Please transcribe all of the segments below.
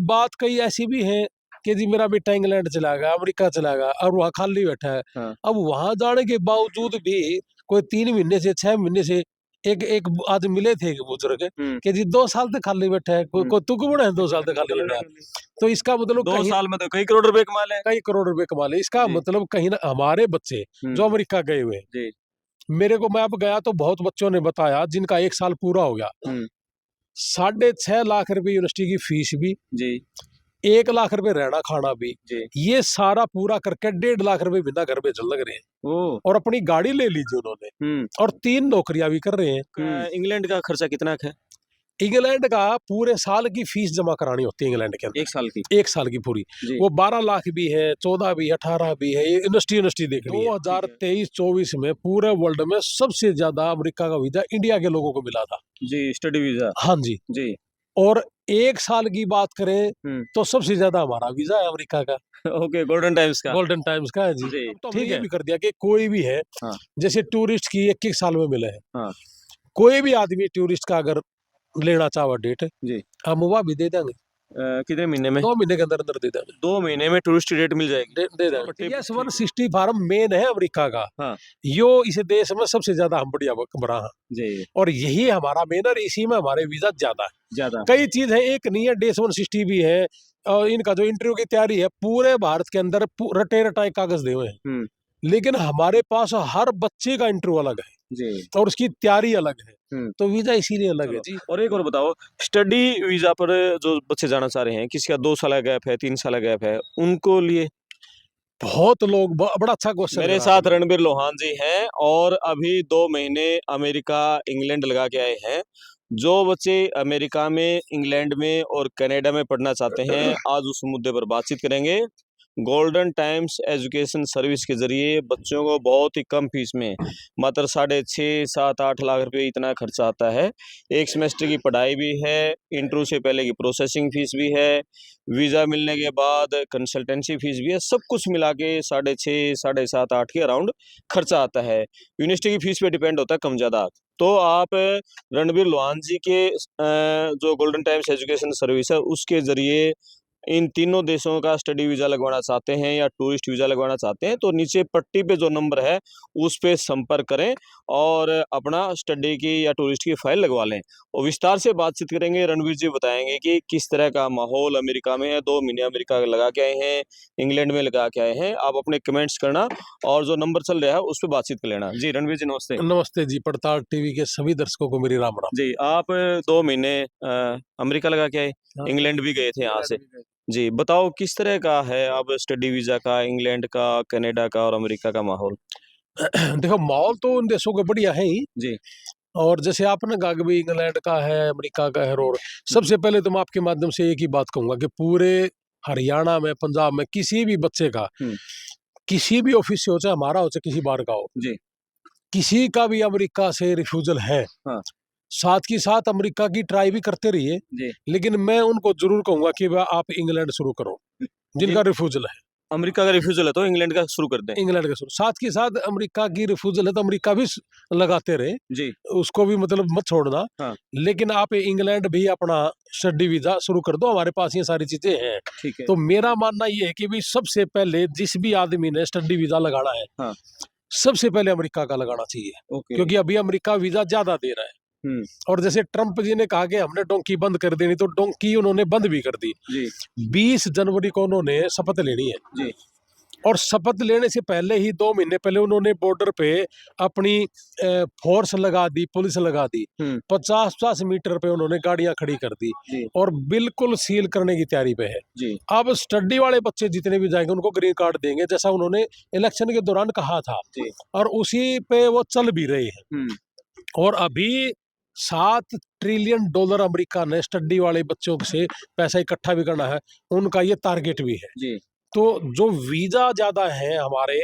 बात कई ऐसी भी है कि जी मेरा बेटा इंग्लैंड चला गया, अमेरिका चला गया और वहाँ खाली बैठा है। हाँ। अब वहां जाने के बावजूद भी कोई 3 महीने से 6 महीने से एक एक आज मिले थे एक बुजुर्ग कि जी 2 साल तक खाली बैठा है, कोई तुक बड़ा है 2 साल तक खाली बैठा है। तो इसका मतलब 2 साल में तो कई करोड़ रुपए कमा ले। कई करोड़ रुपए कमा ले। इसका जी। मतलब कहीं ना हमारे बच्चे जो अमेरिका गए हुए हैं, जी। मेरे को मैं अब गया तो बहुत बच्चों ने बताया जिनका 1 साल पूरा हो गया, 6.5 लाख रुपए यूनिवर्सिटी की फीस भी जी। 1 लाख रुपए रहना खाना भी, जी। ये सारा पूरा करके 1.5 लाख रुपए बिना घर बेचने लग रहे हैं। ओ। और अपनी गाड़ी ले लीजिए उन्होंने और 3 नौकरियां भी कर रहे हैं। इंग्लैंड का खर्चा कितना है? इंग्लैंड का पूरे साल की फीस जमा करानी होती है इंग्लैंड के अंदर, 1 साल की। 1 साल की पूरी। वो 12 लाख भी है, 14 भी, 18 भी है, ये यूनिवर्सिटी देख रही है। 2023-24 में पूरे वर्ल्ड में सबसे ज्यादा अमेरिका का वीजा इंडिया के लोगों को मिला था जी, स्टडी वीजा। हाँ जी। जी। और 1 साल की बात करें तो सबसे ज्यादा हमारा वीजा है अमेरिका का। ओके, गोल्डन टाइम्स का। गोल्डन टाइम्स का है जी। जी, तो ठीक हमने ये है। भी कर दिया कि कोई भी है, हाँ। जैसे टूरिस्ट की 1-1 साल में मिले है, हाँ। कोई भी आदमी टूरिस्ट का अगर लेना चाहे डेट, जी। हम वह भी दे देंगे। कितने महीने में? 2 महीने के अंदर अंदर दे देंगे। 2 महीने में टूरिस्ट रेट मिल जाएगी। दे देंगे। यस 160 फार्म मेन है अमेरिका का। हाँ। यो इस देश में सबसे ज्यादा हम बढ़िया बना है जी। और यही हमारा मेन है, इसी में हमारे वीजा ज्यादा है। ज्यादा कई चीज है, एक नहीं है, डेस 160 भी है। और इनका जो इंटरव्यू की तैयारी है पूरे भारत के अंदर रटे रटाए कागज दे हुए हैं, लेकिन हमारे पास हर बच्चे का इंटरव्यू अलग है जी। और उसकी तैयारी अलग है, तो वीजा इसीलिए अलग है जी। और एक और बताओ, स्टडी वीजा पर जो बच्चे जाना चाह रहे हैं, किसी का 2 साल का गैप है, 3 साल का गैप है, उनको लिए बहुत लोग बड़ा अच्छा क्वेश्चन मेरे साथ रणबीर लोहान जी हैं और अभी 2 महीने अमेरिका इंग्लैंड लगा के आए हैं। जो बच्चे अमेरिका में, इंग्लैंड में और कनाडा में पढ़ना चाहते हैं, आज उस मुद्दे पर बातचीत करेंगे। गोल्डन टाइम्स एजुकेशन सर्विस के जरिए बच्चों को बहुत ही कम फीस में, मात्र 6.5, 7, 8 लाख रुपए इतना खर्चा आता है। एक सेमेस्टर की पढ़ाई भी है, इंटरव्यू से पहले की प्रोसेसिंग फीस भी है, वीज़ा मिलने के बाद कंसल्टेंसी फीस भी है, सब कुछ मिला के 6.5, 7.5, 8 के अराउंड खर्चा आता है। यूनिवर्सिटी की फीस पे डिपेंड होता है कम ज़्यादा। तो आप रणबीर लोहान जी के जो गोल्डन टाइम्स एजुकेशन सर्विस है उसके जरिए इन तीनों देशों का स्टडी वीज़ा लगवाना चाहते हैं या टूरिस्ट वीज़ा लगवाना चाहते हैं, तो नीचे पट्टी पे जो नंबर है उस पे संपर्क करें और अपना स्टडी की या टूरिस्ट की फाइल लगवा लें। और विस्तार से बातचीत करेंगे। रणवीर जी बताएंगे कि किस तरह का माहौल अमेरिका में है। 2 महीने अमेरिका लगा के आए हैं, इंग्लैंड में लगा के आए हैं। आप अपने कमेंट्स करना और जो नंबर चल रहा है उस पर बातचीत कर लेना। जी रणवीर जी नमस्ते। नमस्ते जी, पड़ताल टीवी के सभी दर्शकों को मेरी राम राम। जी, आप 2 महीने अमेरिका लगा के आए, इंग्लैंड भी गए थे यहाँ से। जी, बताओ किस तरह का है अब स्टडी वीज़ा का, इंग्लैंड का, कनाडा का और अमेरिका का माहौल? देखो माहौल तो उन देशों का बढ़िया है ही। जी। और जैसे आपने कहा कि भाई इंग्लैंड का है, अमेरिका का है, और सबसे पहले तो मैं आपके माध्यम से एक ही बात कहूंगा कि पूरे हरियाणा में, पंजाब में किसी भी बच्चे का किसी भी ऑफिस से हो, चाहे हमारा हो चाहे किसी बार का हो जी। किसी का भी अमेरिका से रिफ्यूजल है, हाँ। साथ की साथ अमेरिका की ट्राई भी करते रहिए, लेकिन मैं उनको जरूर कहूंगा कि आप इंग्लैंड शुरू करो जिनका रिफ्यूजल है। अमेरिका का रिफ्यूजल है तो इंग्लैंड का शुरू कर दें। इंग्लैंड का शुरू, साथ के साथ अमेरिका की रिफ्यूजल है तो अमेरिका भी लगाते रहे जी, उसको भी मतलब मत छोड़ना। हाँ। लेकिन आप इंग्लैंड भी अपना स्टडी वीजा शुरू कर दो, हमारे पास ये सारी चीजें हैं। ठीक है। तो मेरा मानना ये है कि भाई सबसे पहले जिस भी आदमी ने स्टडी वीजा लगाना है, हाँ। सबसे पहले अमेरिका का लगाना चाहिए, क्योंकि अभी अमेरिका वीजा ज्यादा दे रहा है। और जैसे ट्रंप जी ने कहा कि हमने डोंकी बंद कर देनी, तो डोंकी उन्होंने बंद भी कर दी। 20 जनवरी को उन्होंने शपथ लेनी है और शपथ लेने से पहले ही 2 महीने पहले उन्होंने बॉर्डर पे अपनी फोर्स लगा दी, पुलिस लगा दी। 50-50 मीटर पे उन्होंने गाड़ियां खड़ी कर दी और बिल्कुल सील करने की तैयारी पे है। अब स्टडी वाले बच्चे जितने भी जाएंगे उनको ग्रीन कार्ड देंगे, जैसा उन्होंने इलेक्शन के दौरान कहा था, और उसी पे वो चल भी रहे हैं। और अभी $7 ट्रिलियन अमेरिका ने स्टडी वाले बच्चों से पैसा इकट्ठा भी करना है, उनका ये टारगेट भी है। तो जो वीजा ज्यादा है हमारे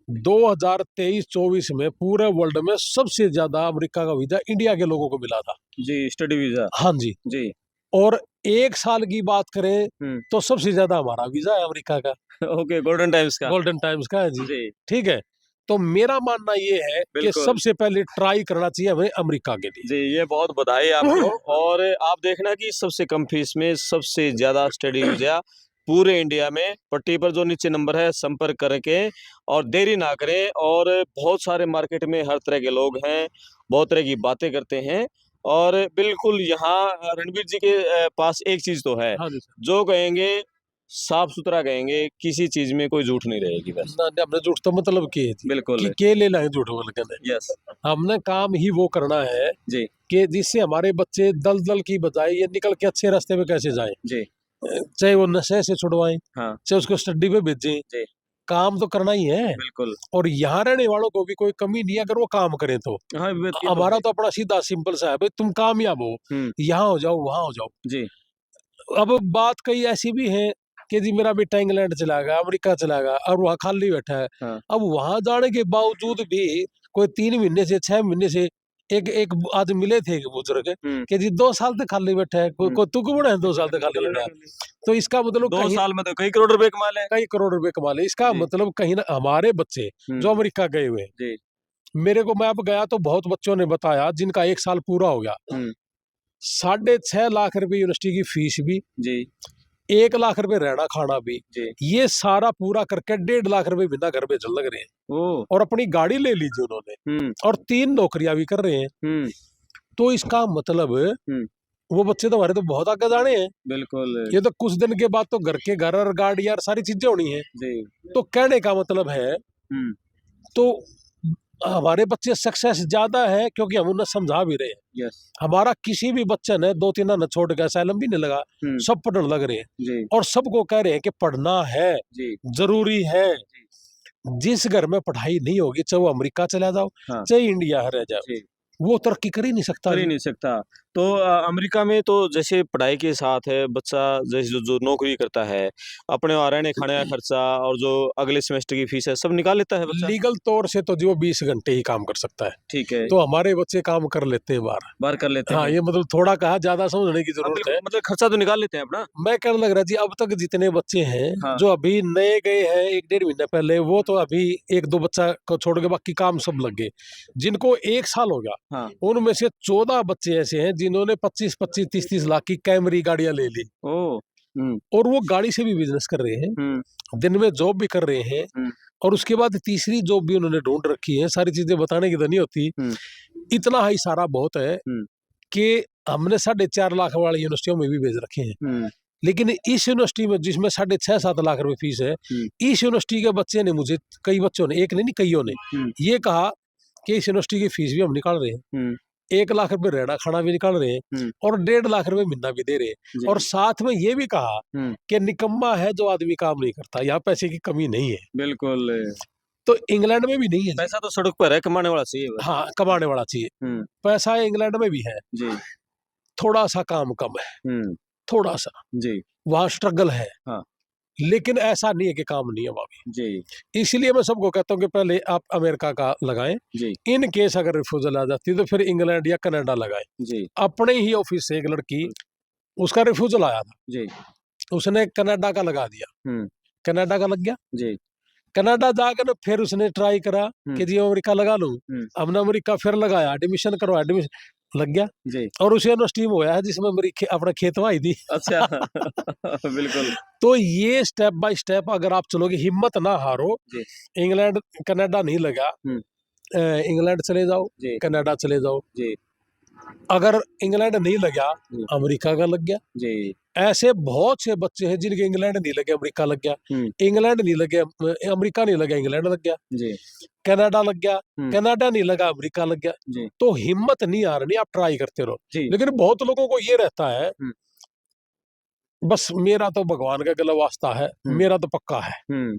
2023-24 में पूरे वर्ल्ड में सबसे ज्यादा अमेरिका का वीजा इंडिया के लोगों को मिला था जी, स्टडी वीजा। हाँ जी। और 1 साल की बात करें तो सबसे ज्यादा हमारा वीजा है अमेरिका का। ओके, गोल्डन टाइम्स का। गोल्डन टाइम्स का है जी। ठीक है। तो मेरा मानना ये है कि बिल्कुल। सबसे पहले ट्राई करना चाहिए हमें अमेरिका के लिए। जी, ये बहुत बधाई आपको। और आप देखना कि सबसे कम फीस में सबसे ज़्यादा स्टडी वीज़ा पूरे इंडिया में, पट्टी पर जो नीचे नंबर है संपर्क करके और देरी ना करें। और बहुत सारे मार्केट में हर तरह के लोग हैं, बहुत तरह की बातें करते हैं। और बिल्कुल यहाँ रणवीर जी के पास एक चीज़ तो है, हाँ जी सर। जो कहेंगे साफ-सुथरा कहेंगे, किसी चीज़ में कोई झूठ नहीं रहेगी बस। ना हमने झूठ तो मतलब की है जी, बिल्कुल। कि के ले लाए झूठ बोल के। यस। हमने काम ही वो करना है जी, कि जिससे हमारे बच्चे दलदल की बजाय ये निकल के अच्छे रास्ते पे कैसे जाएं। जी, चाहे वो नशे से छुड़वाएं, हाँ, चाहे उसको स्टडी पे भेजें, जी, काम तो करना ही है। बिल्कुल। और यहाँ रहने वालों को भी कोई कमी नहीं है अगर वो काम करें तो। हाँ, ये तो हमारा है। तो अपना सीधा सिंपल सा है, भाई तुम कामयाब हो, हुँ, यहाँ हो जाओ, वहाँ हो जाओ। जी, अब बात कई ऐसी भी है कि जी मेरा बेटा इंग्लैंड चला गया, अमेरिका चला गया और वहाँ खाली बैठा है। हाँ, अब वहाँ जाने के बावजूद भी कोई 3 महीने से 6 महीने से एक एक आज मिले थे एक बुजुर्ग हुँ, कि जी 2 साल तक खाली बैठा है, हुँ। को तुक बना है 2 साल तक खाली बैठा है। तो इसका मतलब 2 कहीं साल में तो कई करोड़ रुपए कमा ले। कई करोड़ रुपए कमा ले। इसका जी, मतलब कहीं ना हमारे बच्चे हुँ, जो अमेरिका गए हुए हैं, जी, मेरे को मैं अब गया तो बहुत बच्चों ने बताया जिनका 1 साल पूरा हो गया। हुँ, 6.5 लाख रुपए यूनिवर्सिटी की फीस भी, जी, 1 लाख रुपए रहना खाना भी, जी। ये सारा पूरा करके 1.5 लाख रुपए बिना घर पे चल लग रहे हैं। ओह! और अपनी गाड़ी ले लीजिए उन्होंने हुँ, और 3 नौकरियां भी कर रहे हैं। हुँ, तो इसका मतलब हुँ, वो बच्चे तो हमारे तो बहुत आगे जाने हैं। बिल्कुल। ये तो कुछ दिन के बाद तो घर के घर और गाड़ी और सारी चीजें होनी है। जी, तो कहने का मतलब है, हुँ, तो हमारे बच्चे सक्सेस ज्यादा है क्योंकि हम उन्हें समझा भी रहे हैं। यस, हमारा किसी भी बच्चे ने 2-3 आना छोड़ के असैलम भी नहीं लगा, हुँ, सब पढ़ने लग रहे हैं जी, और सबको कह रहे हैं कि पढ़ना है, जी, जरूरी है। जी, जिस घर में पढ़ाई नहीं होगी, चाहे वो अमेरिका चला जाओ, हाँ, चाहे इंडिया रह जाओ, जी। वो तरक्की कर ही नहीं सकता कर ही जी। नहीं सकता। तो अमेरिका में तो जैसे पढ़ाई के साथ है, बच्चा जैसे जो जो नौकरी करता है, अपने वहाँ रहने-खाने का खर्चा और जो अगले सेमेस्टर की फीस है, सब निकाल लेता है बच्चा? लीगल तौर से तो जी वो 20 घंटे ही काम कर सकता है। ठीक है, तो हमारे बच्चे काम कर लेते हैं बाहर। बाहर कर लेते हाँ, हैं। ये मतलब थोड़ा कहा, ज़्यादा समझने की हाँ, ज़रूरत बिल्कुल है। मतलब खर्चा तो निकाल लेते हैं अपना? मैं कहने लग रहा जी, अब तक जितने बच्चे हैं, हाँ, जो अभी नए गए हैं 1 डेढ़ महीने पहले, वो तो अभी 1-2 बच्चा को छोड़ के बाकी काम सब लग गए। जिनको 1 साल हो गया, हाँ। उनमें से 14 बच्चे ऐसे हैं जिन्होंने 25-25, 30-30 लाख की कैमरी गाड़ियाँ ले ली ओह! हुँ, और वो गाड़ी से भी बिज़नेस कर रहे हैं। हुँ, दिन में जॉब भी कर रहे हैं हुँ, और उसके बाद तीसरी जॉब भी उन्होंने ढूँढ रखी है। सारी चीज़ें बताने की तो नहीं होती। हुँ, इतना ही सारा बहुत है हुँ, कि हमने 4.5 लाख वाली यूनिवर्सिटियों में भी भेज रखे हैं। हुँ, लेकिन इस यूनिवर्सिटी में जिसमें 6.5-7 लाख रुपए फीस है, हुँ, इस यूनिवर्सिटी के बच्चे ने मुझे, कई बच्चों ने, एक ने नहीं कइयों ने, हुँ, ये कहा कि इस यूनिवर्सिटी की फीस भी हम निकाल रहे हैं। हुँ, 1 लाख रुपए रहना खाना भी निकाल रहे हैं हुँ, और 1.5 लाख रुपए महीना भी दे रहे हैं। जी, और साथ में ये भी कहा हुँ, कि निकम्मा है जो आदमी काम नहीं करता, यहाँ पैसे की कमी नहीं है। बिल्कुल। तो इंग्लैंड में भी नहीं है जी। पैसा तो सड़क पर है, कमाने वाला चाहिए बस। हाँ, कमाने वाला चाहिए। हुँ, पैसा इंग्लैंड में भी है, जी, थोड़ा-सा काम कम है, हुँ, थोड़ा-सा। जी, वहाँ स्ट्रगल है, हाँ, लेकिन ऐसा नहीं है कि काम नहीं है वहाँ भी। जी, इसलिए मैं सबको कहता हूँ कि पहले आप अमेरिका का लगाएँ, जी, इन केस अगर रिफ्यूज़ल आ जाती है तो फिर इंग्लैंड या कनाडा लगाएँ। जी, अपने ही ऑफिस से एक लड़की, हुँ, उसका रिफ्यूज़ल आया था, जी, उसने कनाडा का लगा दिया, हुँ, कनाडा का लग गया। जी, कनाडा जाकर ना फिर उसने ट्राई करा हुँ, कि जी अमेरिका लगा लूँ, हुँ, हमने अमेरिका फिर लगाया, एडमिशन करवाया, एडमिशन लग गया जी, और उसी यूनिवर्सिटी में होया है जिसमें मेरी अपना खेत में आई थी। अच्छा बिल्कुल, तो ये स्टेप बाय स्टेप अगर आप चलोगे, हिम्मत ना हारो। जी, इंग्लैंड कनाडा नहीं लगा, हुँ, इंग्लैंड चले जाओ, जी, कनाडा चले जाओ। जी, अगर इंग्लैंड नहीं लगा, जी, अमेरिका का लग गया। जी, ऐसे बहुत से बच्चे हैं जिनके इंग्लैंड नहीं लगे, अमेरिका लग गया। हुँ, इंग्लैंड नहीं लगे, अमेरिका नहीं लगा, इंग्लैंड लग गया। जी, कनाडा लग गया, हुँ, कनाडा नहीं लगा, अमेरिका लग गया। जी, तो हिम्मत नहीं हारनी, आप ट्राई करते रहो। जी, लेकिन बहुत लोगों को ये रहता है, हुँ, बस मेरा तो भगवान का गला वास्ता है, हुँ, मेरा तो पक्का है। हुँ,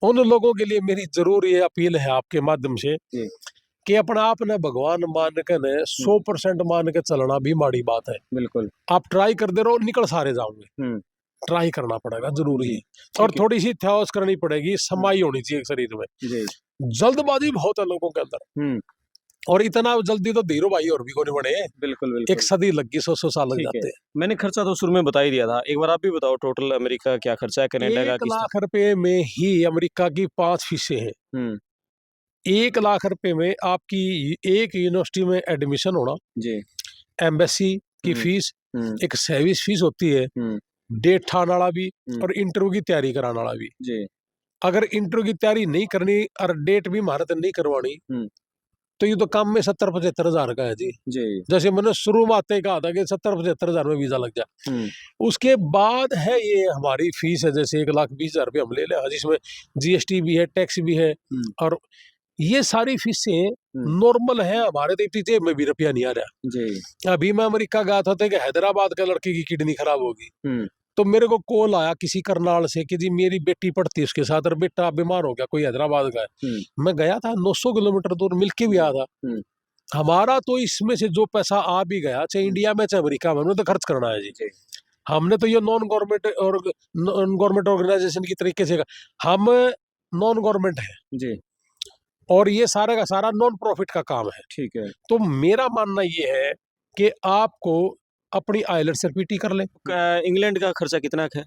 उन लोगों के लिए मेरी ज़रूर ये अपील है आपके माध्यम से जी, कि अपना आप ने भगवान मान के न हुँ, 100% मान के चलना भी माड़ी बात है। बिल्कुल, आप ट्राई करते रहो, निकल सारे जाओगे। हुँ, ट्राई करना पड़ेगा, ज़रूरी जी, है। और ठीक है, थोड़ी-सी थ्योस करनी पड़ेगी, हुँ, समाई होनी चाहिए शरीर में। जी, जल्दबाज़ी बहुत है लोगों के अंदर हुँ, और इतना जल्दी तो धीरू भाई और भी को नहीं बने। बिल्कुल, एक बिल्कुल, सदी लग गई, 100-100 साल लग ठीक है। जाते हैं। मैंने खर्चा तो शुरू में बता ही दिया था, एक बार आप भी बताओ टोटल अमेरिका का क्या खर्चा है, कनाडा का 1 किस तरह? लाख रुपए में ही अमेरिका की 5 फीसें हैं। हुँ, 1 लाख रुपए में आपकी एक यूनिवर्सिटी में एडमिशन होना जी। एम्बेसी की हम्म, फीस, हम्म, एक सर्विस फीस होती है, हम्म, डेट ठान वाला भी हम्म, और इंटरव्यू की तैयारी कराने वाला भी। जी। अगर इंटरव्यू की तैयारी नहीं करनी और डेट भी महारत नहीं करवानी हम्म, तो ये तो काम में 70-75 हजार का है जी। जी। जैसे मैंने शुरू में आते ही कहा था कि 70-75 हजार में वीजा लग जाए। हम्म, उसके बाद है ये हमारी फीस है, जैसे 1,20,000 रुपये हम ले लें, जिसमें जीएसटी भी है, टैक्स भी है, हम्म, और ये सारी फीसें हम्म, नॉर्मल है हमारे, तो इतनी जेब में भी रुपया नहीं आ रहा। जी। अभी मैं अमेरिका गया था तो कि हैदराबाद का लड़के की किडनी खराब होगी, हम्म, तो मेरे को कॉल आया किसी करनाल से कि जी मेरी बेटी पढ़ती है उसके साथ और बेटा बीमार हो गया, कोई हैदराबाद का है। हम्म, मैं गया था 900 किलोमीटर दूर, मिल के भी आया था। हम्म, हमारा तो इसमें से जो पैसा आ भी गया, चाहे इंडिया में चाहे अमेरिका में, हमने तो खर्च करना है जी। जी। हमने तो ये नॉन गवर्नमेंट ऑर्गेनाइजेशन की तरीके से, हम नॉन गवर्नमेंट है जी। और ये सारा का सारा नॉन प्रॉफिट का काम है। ठीक है। तो मेरा मानना ये है कि आपको अपनी आइलेट्स रिपीट कर लें। इंग्लैंड का खर्चा कितना है?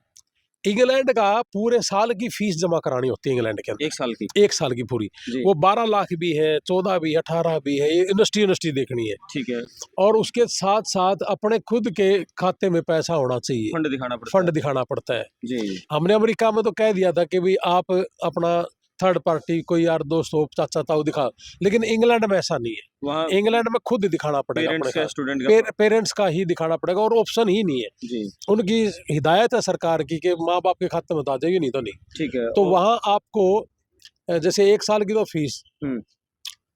इंग्लैंड का पूरे साल की फीस जमा करानी होती है इंग्लैंड के अंदर, 1 साल की? 1 साल की पूरी। जी। वो 12 लाख भी है, 14 भी है, 18 भी है, ये यूनिवर्सिटी देखनी है। ठीक है। और उसके साथ साथ अपने खुद के खाते में पैसा होना चाहिए, फंड दिखाना पड़ता फंड है। दिखाना पड़ता है। जी। हमने अमेरिका में तो कह दिया था कि भाई आप अपना थर्ड पार्टी कोई यार दोस्त हो, चाचा ताऊ दिखा, लेकिन इंग्लैंड में ऐसा नहीं है। वहाँ इंग्लैंड में खुद दिखाना पड़ेगा अपने पेरेंट्स का, साथ, स्टूडेंट का। पेरेंट्स का ही दिखाना पड़ेगा और ऑप्शन ही नहीं है। जी। उनकी हिदायत है सरकार की कि माँ बाप के खाते में बता जाएगी, नहीं तो नहीं। ठीक है। तो वहाँ आपको जैसे 1 साल की तो फीस हम्म,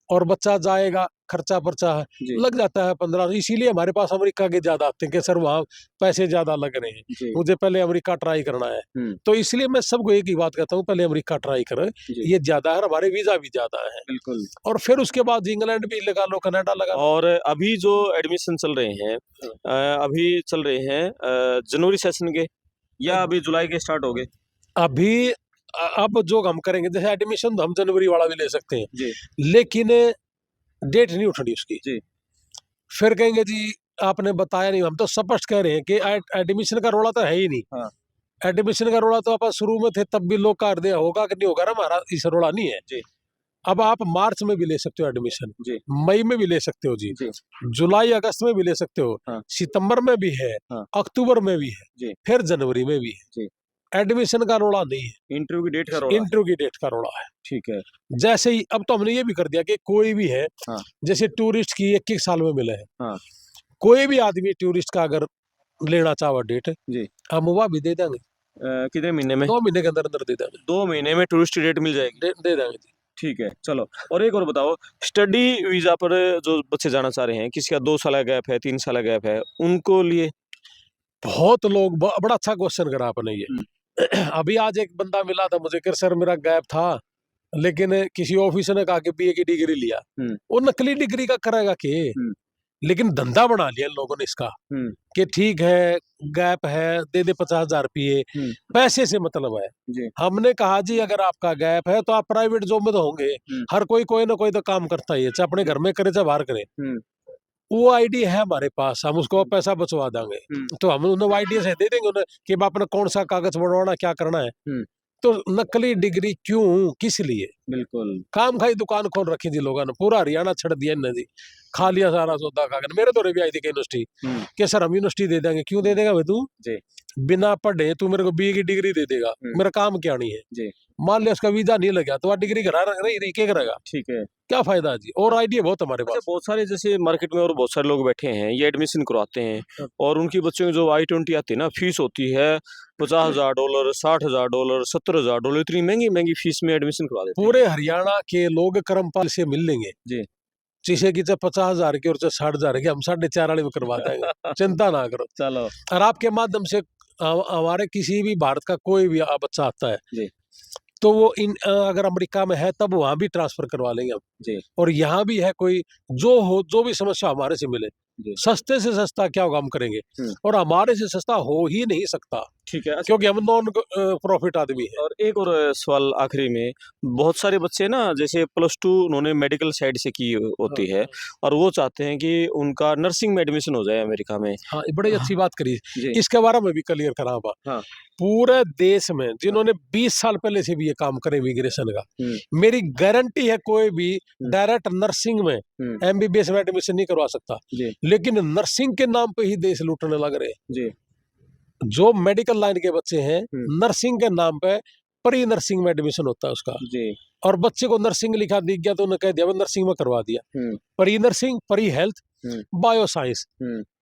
और बच्चा जाएगा, खर्चा पर्चा जी। लग जाता है 15। इसीलिए हमारे पास अमेरिका के ज्यादा आते हैं कि सर वहाँ पैसे ज्यादा लग रहे हैं, जी। मुझे पहले अमेरिका ट्राई करना है। हम्म, तो इसलिए मैं सबको एक ही बात कहता हूँ, पहले अमेरिका ट्राई करें, जी। ये ज्यादा है और हमारे वीजा भी ज्यादा है। बिल्कुल। और फिर उसके बाद इंग्लैंड भी लगा लो, कनाडा लगा लो। और अभी जो एडमिशन चल रहे हैं, अभी चल रहे हैं जनवरी सेशन के, या अभी जुलाई के स्टार्ट हो गए? अभी अब जो हम करेंगे, जैसे एडमिशन तो हम जनवरी वाला भी ले सकते हैं, जी। लेकिन डेट नहीं उठनी उसकी। जी। फिर कहेंगे जी आपने बताया नहीं, हम तो स्पष्ट कह रहे हैं कि एडमिशन का रोला तो है ही नहीं। हाँ। एडमिशन का रोला तो आप शुरू में थे तब भी लोग कर दे, होगा कि नहीं होगा ना, हमारा इस रोला नहीं है जी। अब आप मार्च में भी ले सकते हो एडमिशन, जी। मई में भी ले सकते हो जी, जी। जुलाई अगस्त में भी ले सकते हो, हाँ। सितंबर में भी है, हाँ। अक्टूबर में भी है, जी। फिर जनवरी में भी है। जी। एडमिशन का रोला नहीं है, इंटरव्यू की डेट का रोला है। इंटरव्यू की डेट का रोला है। ठीक है। जैसे ही अब तो हमने ये भी कर दिया कि कोई भी है, हाँ। जैसे टूरिस्ट की 21 साल में मिले है, हाँ। कोई भी आदमी टूरिस्ट का अगर लेना चाहे डेट, जी। हम वह भी दे देंगे, कितने महीने में? 2 महीने के अंदर अंदर दे देंगे, 2 महीने में टूरिस्ट डेट मिल जाएगी? दे देंगे जी। ठीक है, चलो। और एक और बताओ, स्टडी वीजा पर जो बच्चे जाना चाह रहे हैं, किसी का 2 साल का गैप है, 3 साल का गैप है, उनको लिए? बहुत लोग बड़ा अच्छा क्वेश्चन करा आपने ये। अभी आज एक बंदा मिला था मुझे कि सर मेरा गैप था, लेकिन किसी ऑफिसर ने कहा कि बीए की डिग्री लिया, वो नकली डिग्री का करेगा के, लेकिन धंधा बना लिया इन लोगों ने इसका कि ठीक है गैप है, दे दे 50,000 रुपये, पैसे से मतलब है जी। हमने कहा जी अगर आपका गैप है तो आप प्राइवेट जॉब में तो होंगे, हर कोई ना कोई तो काम करता ही है, चाहे अपने घर में करे चाहे बाहर करे। वो आईडी है हमारे पास, हम उसको पैसा बचवा देंगे, तो हम उन्हें आईडी से दे देंगे उन्हें कि अपना कौन सा कागज बनवाना, क्या करना है। तो नकली डिग्री क्यों, किस लिए? बिल्कुल। काम खाई दुकान खोल रखी थी लोगों ने, पूरा हरियाणा छड़ दिया इन्हें जी, खा लिया सारा सौदा खाकर। मेरे तो भी आई थी यूनिवर्सिटी कि सर हम यूनिवर्सिटी दे देंगे। क्यों दे देगा भाई तू? जी। बिना पढ़े तू मेरे को बीए की डिग्री दे देगा, मेरा काम क्या नहीं है जी। मान लिया उसका वीजा नहीं लगा तो वह डिग्री करा रही क्या करेगा? ठीक है। क्या फायदा जी? और आइडिया बहुत हमारे अच्छा, पास। बहुत सारे जैसे मार्केट में और बहुत सारे लोग बैठे हैं, ये एडमिशन करवाते हैं और उनकी बच्चों की जो I-20 आती है ना, फीस होती है $50,000, $60,000, $70,000, इतनी महंगी महंगी फीस में एडमिशन करवा देते हैं। पूरे हरियाणा के लोग कर्मपाल से मिल लेंगे जी। जिसे की चाहे 50,000 की और चाहे 60,000 की, हम 4.5 वाले में करवा देंगे। चिंता ना करो। चलो। और आपके माध्यम से हमारे किसी भी भारत का कोई भी बच्चा आता है जी। तो वो अगर अमेरिका में है तब वहां भी ट्रांसफर करवा लेंगे हम जी। और यहाँ भी है कोई जो भी समस्या हमारे से मिले जी। सस्ते से सस्ता क्या काम करेंगे, और हमारे से सस्ता हो ही नहीं सकता, ठीक है। क्योंकि हम नॉन प्रॉफिट आदमी है। और एक और सवाल आखिरी में, बहुत सारे बच्चे ना जैसे +2 उन्होंने मेडिकल साइड से की होती है और वो चाहते हैं कि उनका नर्सिंग में एडमिशन हो जाए अमेरिका में। हाँ, ये बड़ी अच्छी बात करी। जी। इसके बारे में भी क्लियर करा हुआ। हाँ। पूरे देश में जिन्होंने 20 साल पहले से भी ये काम करे इमिग्रेशन का, मेरी गारंटी है कोई भी डायरेक्ट नर्सिंग में एमबीबीएस में एडमिशन नहीं करवा सकता। जी। लेकिन नर्सिंग के नाम पे ही देश लूटने लग रहे हैं। जी। जो मेडिकल लाइन के बच्चे हैं, नर्सिंग के नाम पे प्री नर्सिंग में एडमिशन होता है उसका, जी। और बच्चे को नर्सिंग लिखा दिख गया तो उन्हें कह दिया नर्सिंग में करवा दिया। Pre nursing, pre health, bio science,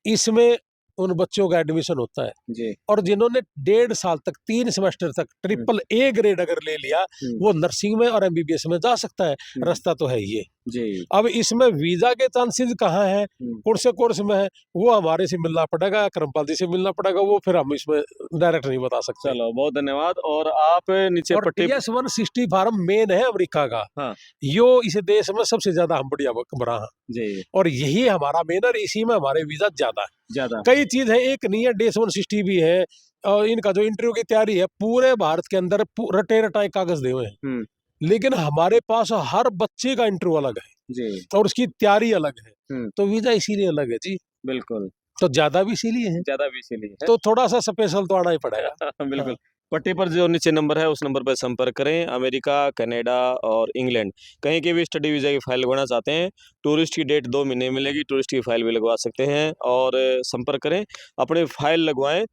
इसमें उन बच्चों का एडमिशन होता है। जी। और जिन्होंने 1.5 साल तक 3 सेमेस्टर तक ट्रिपल ए ग्रेड अगर ले लिया, वो नर्सिंग में और एमबीबीएस में जा सकता है। रास्ता तो है ये। जी। अब इसमें वीजा के चांसेस कहाँ है, कौन से कोर्स में है, वो हमारे से मिलना पड़ेगा, करमपाल जी से मिलना पड़ेगा, वो फिर हम इसमें डायरेक्ट नहीं बता सकते। चलो, बहुत धन्यवाद। और आप नीचे और पट्टी TS-160 फार्म मेन है अमेरिका का। हाँ। यो इस देश में सबसे ज्यादा हम बढ़िया बना है जी। और यही हमारा मेन है, इसी में हमारे वीजा ज्यादा है। ज्यादा कई चीज है, एक नहीं है, DS-160 भी है। और इनका जो इंटरव्यू की तैयारी है पूरे भारत के अंदर रटे रटाए कागज दे हुए हैं, लेकिन हमारे पास हर बच्चे का इंटरव्यू अलग है जी। और उसकी तैयारी अलग है, तो वीजा इसीलिए अलग है जी। बिल्कुल। तो ज्यादा भी इसीलिए है, ज्यादा भी इसीलिए है। तो थोड़ा सा स्पेशल तो आना ही पड़ेगा। बिल्कुल। पट्टी पर जो नीचे नंबर है उस नंबर पर संपर्क करें। अमेरिका, कनाडा और इंग्लैंड कहीं के भी स्टडी वीज़ा की फाइल लगवाना चाहते हैं, टूरिस्ट की डेट 2 महीने मिलेगी, टूरिस्ट की फाइल भी लगवा सकते हैं। और संपर्क करें, अपनी फाइल लगवाएं,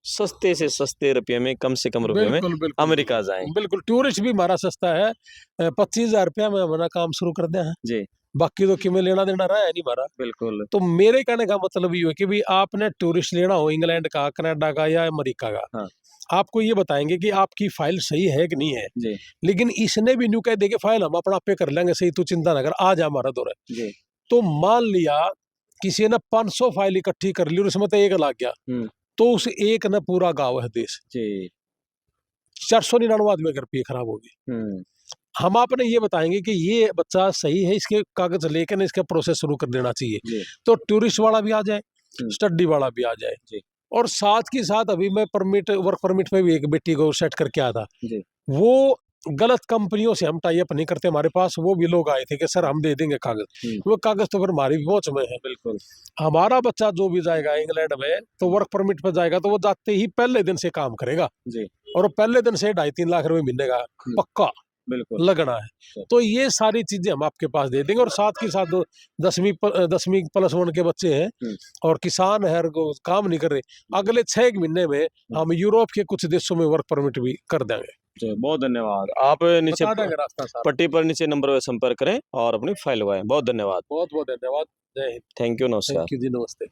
सस्ते से सस्ते रुपये में, कम से कम रुपये में अमेरिका जाएं। बिल्कुल, टूरिस्ट भी हमारा सस्ता है। 25,000 रुपया में हमारा काम शुरू कर दिया है जी। बाकी तो किमें लेना देना रहा है नहीं हमारा। बिल्कुल। तो मेरे कहने का मतलब ये है कि भी आपने टूरिस्ट लेना हो इंग्लैंड का, कनाडा का या अमेरिका का, हाँ। आपको ये बताएंगे कि आपकी फाइल सही है कि नहीं है। जी। लेकिन इसने भी न्यू कह दे कि फाइल हम अपना पे कर लेंगे, सही तू चिंता ना कर, आ जा हमारा दौर है। जी। तो मान लिया किसी ने 500 फाइल इकट्ठी कर ली और उसमें तो एक लाग गया, तो उस एक ने पूरा गाँव है देश, 499 आदमी का रुपये खराब होगी। हम आपने ये बताएंगे कि ये बच्चा सही है, इसके कागज लेकर ना इसका प्रोसेस शुरू कर देना चाहिए। तो टूरिस्ट वाला भी आ जाए, स्टडी वाला भी आ जाए, और साथ के साथ अभी मैं वर्क परमिट पे भी एक बेटी को सेट करके आया था। वो गलत कंपनियों से हम टाई अप नहीं करते, हमारे पास वो भी लोग आए थे कि सर हम दे देंगे कागज, वो कागज तो फिर हमारी पहुंच में है। बिल्कुल। हमारा बच्चा जो भी जाएगा इंग्लैंड में तो वर्क परमिट पे जाएगा, तो वो जाते ही पहले दिन से काम करेगा और पहले दिन से 2.5-3 लाख रुपए मिलने का पक्का बिल्कुल लगना है। तो ये सारी चीजें हम आपके पास दे देंगे। और साथ के साथ 10वीं +1 के बच्चे हैं और किसान है, काम नहीं कर रहे, अगले 6 महीने में हम यूरोप के कुछ देशों में वर्क परमिट भी कर देंगे। बहुत धन्यवाद। आप नीचे पट्टी पर नीचे नंबर पर संपर्क करें और अपनी फाइल लगवाएं। बहुत धन्यवाद। बहुत बहुत धन्यवाद। जय हिंद। Thank you. नमस्कार। थैंक यू जी, नमस्ते।